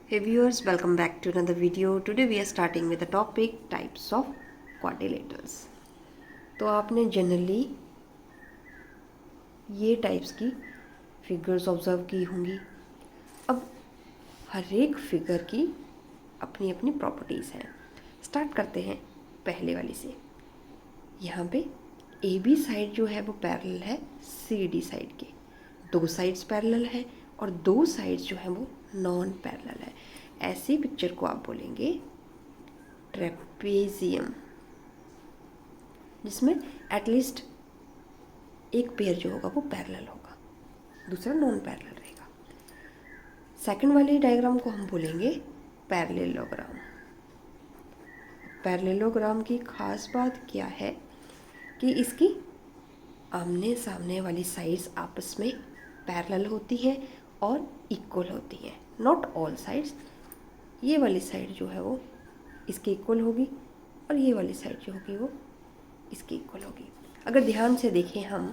Hey viewers, welcome back to another video. Today we are starting with the topic types of quadrilaterals. तो आपने generally ये types की figures observe की होंगी. अब हर एक फिगर की अपनी अपनी प्रॉपर्टीज़ हैं. स्टार्ट करते हैं पहले वाली से. यहाँ पे ए बी साइड जो है वो पैरेलल है सी डी साइड के. दो साइड्स पैरेलल है और दो साइड्स जो है वो नॉन पैरेलल है. ऐसी पिक्चर को आप बोलेंगे ट्रेपेजियम, जिसमें एटलीस्ट एक पेयर जो होगा वो पैरेलल होगा, दूसरा नॉन पैरेलल रहेगा. सेकंड वाले डायग्राम को हम बोलेंगे पैरेललोग्राम. पैरेललोग्राम की खास बात क्या है कि इसकी आमने सामने वाली साइड्स आपस में पैरेलल होती हैं और इक्वल होती हैं. Not all sides. ये वाली साइड जो है वो इसके इक्वल होगी और ये वाली साइड जो होगी वो इसकी इक्वल होगी. अगर ध्यान से देखें हम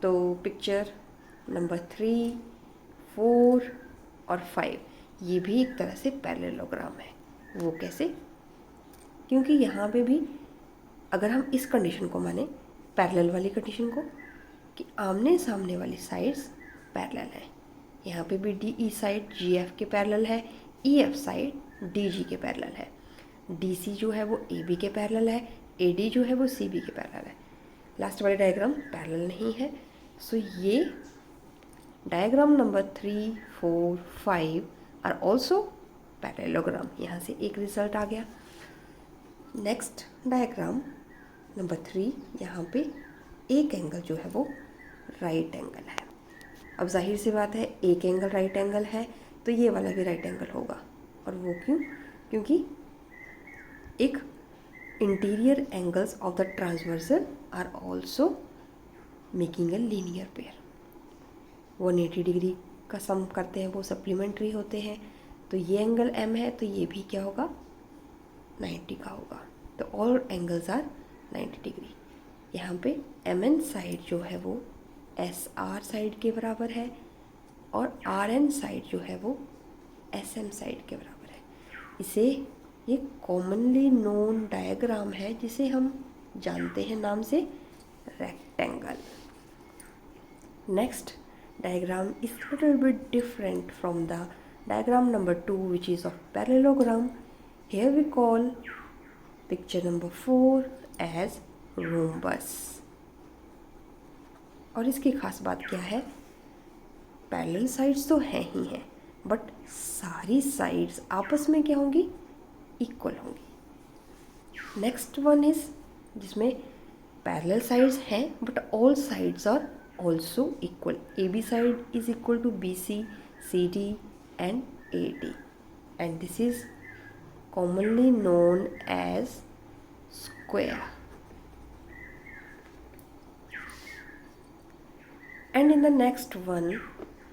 तो पिक्चर नंबर 3, 4 और 5 ये भी एक तरह से पैरेललोग्राम है. वो कैसे? क्योंकि यहाँ पे भी अगर हम इस कंडीशन को माने, पैरेलल वाली कंडीशन को, कि आमने सामने वाली साइड्स पैरेलल है. यहाँ पे भी डी ई साइड जी एफ के पैरेलल है, E F side D G के पैरेलल है, डी सी जो है वो ए बी के पैरेलल है, ए डी जो है वो सी बी के पैरेलल है. लास्ट वाले डायग्राम पैरेलल नहीं है. सो ये diagram number 3, 4, 5 are also parallelogram. यहाँ से एक रिजल्ट आ गया. नेक्स्ट डायग्राम नंबर 3, यहाँ पे एक एंगल जो है वो राइट एंगल है. अब जाहिर सी बात है, एक एंगल राइट एंगल है तो ये वाला भी राइट एंगल होगा. और वो क्यों? क्योंकि एक interior angles of the transversal are also making a linear pair. 180 degree का सम करते हैं, वो सप्लीमेंट्री होते हैं. तो ये एंगल एम है तो ये भी क्या होगा? 90 का होगा. तो ऑल एंगल्स आर 90 डिग्री. यहाँ पे एम एन साइड जो है वो एस आर साइड के बराबर है और आर एन साइड जो है वो एस एम साइड के बराबर है. इसे ये कॉमनली नोन डायग्राम है जिसे हम जानते हैं नाम से rectangle. Next diagram is little bit different from the diagram number 2 which is of parallelogram. Here we call picture number 4 as rhombus. और इसकी खास बात क्या है? पैरेलल साइड्स तो हैं ही हैं बट सारी साइड्स आपस में क्या होंगी? इक्वल होंगी. नेक्स्ट वन इज जिसमें पैरेलल साइड्स हैं but all sides are also equal. A B side is equal to B C, C D and AD, and this is commonly known as square. And in the next one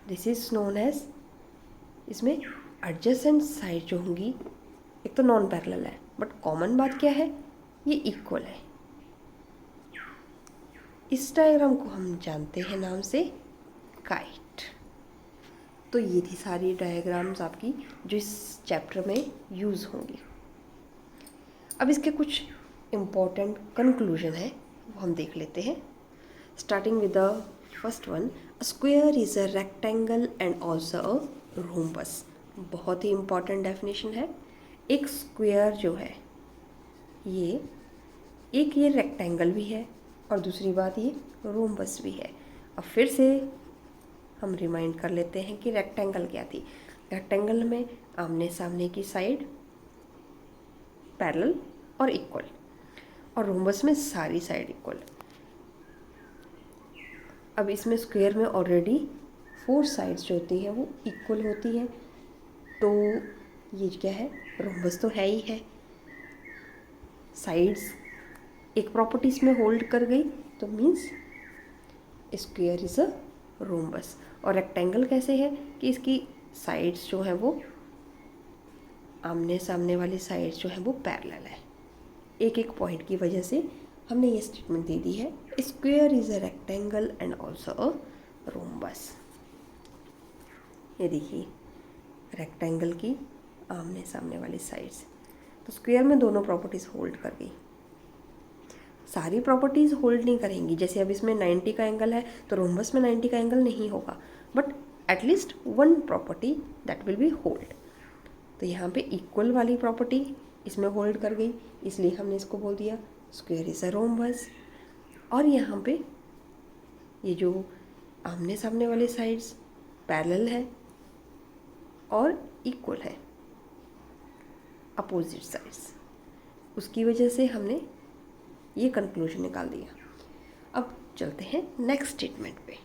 this is known as, इसमें adjacent side जो होंगी एक तो non parallel है but common बात क्या है? ये इक्वल है. इस डायग्राम को हम जानते हैं नाम से काइट. तो ये थी सारी डायग्राम्स आपकी जो इस चैप्टर में यूज़ होंगी. अब इसके कुछ इम्पॉर्टेंट कंक्लूजन है वो हम देख लेते हैं. Starting with the first one, a square is a rectangle and also a rhombus. बहुत ही इम्पॉर्टेंट डेफिनेशन है. एक स्क्वायर जो है ये रेक्टेंगल भी है और दूसरी बात ये रोम्बस भी है. अब फिर से हम रिमाइंड कर लेते हैं कि रेक्टेंगल क्या थी. रेक्टेंगल में आमने सामने की साइड पैरेलल और इक्वल, और रोम्बस में सारी साइड इक्वल. अब इसमें स्क्वायर में ऑलरेडी 4 साइड्स जो होती हैं वो इक्वल होती हैं. तो ये क्या है? रोम्बस तो है ही है. साइड्स एक प्रॉपर्टीज में होल्ड कर गई तो means square is a rhombus. और रेक्टेंगल कैसे है कि इसकी साइड्स जो है वो आमने सामने वाली साइड्स जो है वो पैरेलल है. एक एक पॉइंट की वजह से हमने ये स्टेटमेंट दे दी है, square is a rectangle and also a rhombus. ये देखिए रेक्टेंगल की आमने सामने वाली साइड्स। तो स्क्वायर में दोनों प्रॉपर्टीज़ होल्ड कर गई। सारी प्रॉपर्टीज़ होल्ड नहीं करेंगी। जैसे अब इसमें 90 का एंगल है तो रोम्बस में 90 का एंगल नहीं होगा, but at least one property that will be hold. तो यहाँ पे इक्वल वाली प्रॉपर्टी इसमें होल्ड कर गई, इसलिए हमने इसको बोल दिया स्क्वायर इज अ रोम्बस। और यहाँ पे ये जो आमने सामने वाले साइड्स पैरेलल है और इक्वल है अपोजिट साइड्स, उसकी वजह से हमने ये कंक्लूजन निकाल दिया। अब चलते हैं नेक्स्ट स्टेटमेंट पे।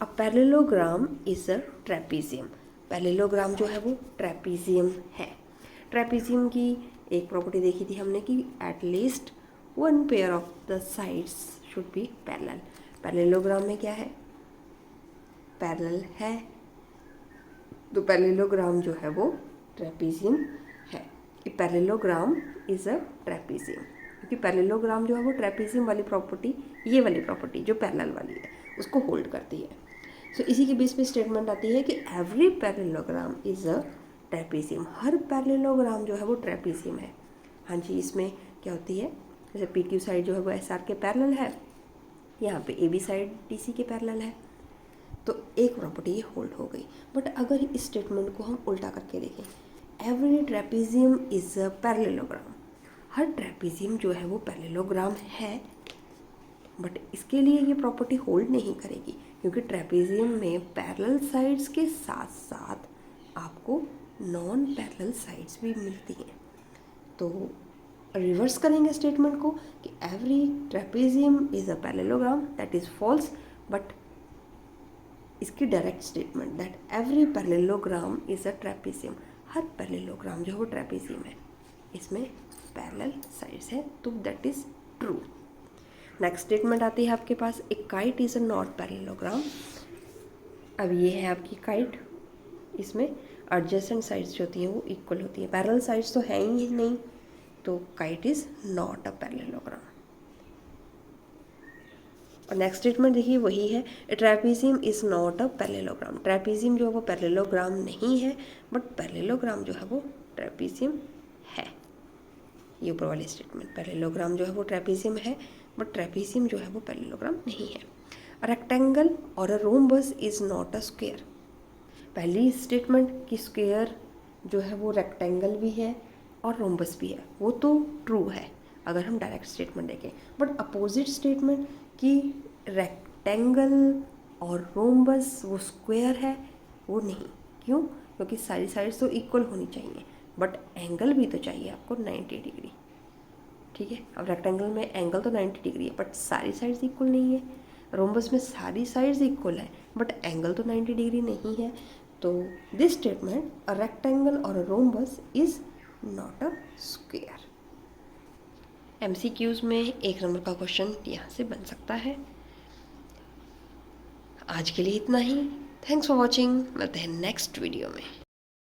A parallelogram is a trapezium. Parallelogram जो है वो ट्रेपीजियम है। ट्रेपीजियम की एक प्रॉपर्टी देखी थी हमने कि at least one pair of the sides should be parallel. Parallelogram में क्या है, पैरेलल है, तो पैरेललोग्राम जो है वो ट्रेपीजियम है। पैरेललोग्राम इज अ ट्रेपीजियम, क्योंकि पैरेललोग्राम जो है वो ट्रेपीजियम वाली प्रॉपर्टी, ये वाली प्रॉपर्टी जो पैरेलल वाली है, उसको होल्ड करती है। सो इसी के बेस पे स्टेटमेंट आती है कि every parallelogram is a trapezium. हर पैरेललोग्राम जो है वो ट्रेपीजियम है। हाँ जी, इसमें क्या होती है, जैसे पी क्यू साइड जो है वो एस आर के पैरेलल है, यहाँ पे A B side D C के पैरेलल है, तो एक प्रॉपर्टी ये होल्ड हो गई। बट अगर इस स्टेटमेंट को हम उल्टा करके देखें, every trapezium is a parallelogram, her trapezium जो है वो पैरेललोग्राम है, बट इसके लिए ये प्रॉपर्टी होल्ड नहीं करेगी, क्योंकि ट्रेपीजियम में पैरेलल साइड्स के साथ साथ आपको नॉन पैरेलल साइड्स भी मिलती हैं। तो रिवर्स करेंगे स्टेटमेंट को कि every trapezium is a parallelogram, that is false. But इसकी direct statement that every parallelogram is a trapezium, हर पैरेललोग्राम जो है वो ट्रेपीजियम है, इसमें पैरेलल साइड्स है, तो that is true. Next statement आती है आपके पास, a kite is a not parallelogram. अब ये है आपकी काइट, इसमें एडजेसेंट साइड्स जो होती हैं वो इक्वल होती है, पैरेलल साइड्स तो है ही नहीं, तो kite is not a parallelogram. और नेक्स्ट स्टेटमेंट देखिए वही है, trapezium is not a parallelogram. Trapezium जो है वो पैरेललोग्राम नहीं है, बट पैरेललोग्राम जो है वो ट्रेपीजियम है। ये ऊपर वाली स्टेटमेंट, पैरेललोग्राम जो है वो ट्रेपीजियम है, बट ट्रेपीजियम जो है वो पैरेललोग्राम नहीं है। रेक्टेंगल और a rhombus is not a square. पहली स्टेटमेंट कि स्क्वायर जो है वो रेक्टेंगल भी है और रोम्बस भी है, वो तो ट्रू है अगर हम डायरेक्ट स्टेटमेंट देखें, बट अपोजिट स्टेटमेंट कि रेक्टेंगल और रोम्बस वो स्क्वायर है, वो नहीं। क्यों? क्योंकि सारी साइड्स तो इक्वल होनी चाहिए, बट एंगल भी तो चाहिए आपको 90 डिग्री। ठीक है, अब रेक्टेंगल में एंगल तो 90 डिग्री है, बट सारी साइड्स इक्वल नहीं है। रोम्बस में सारी साइड्स इक्वल है, बट एंगल तो 90 डिग्री नहीं है। तो दिस स्टेटमेंट, अ रेक्टेंगल और a rhombus is not a square. MCQs में 1 नंबर का क्वेश्चन यहाँ से बन सकता है। आज के लिए इतना ही। थैंक्स फॉर वॉचिंग, मिलते हैं नेक्स्ट वीडियो में।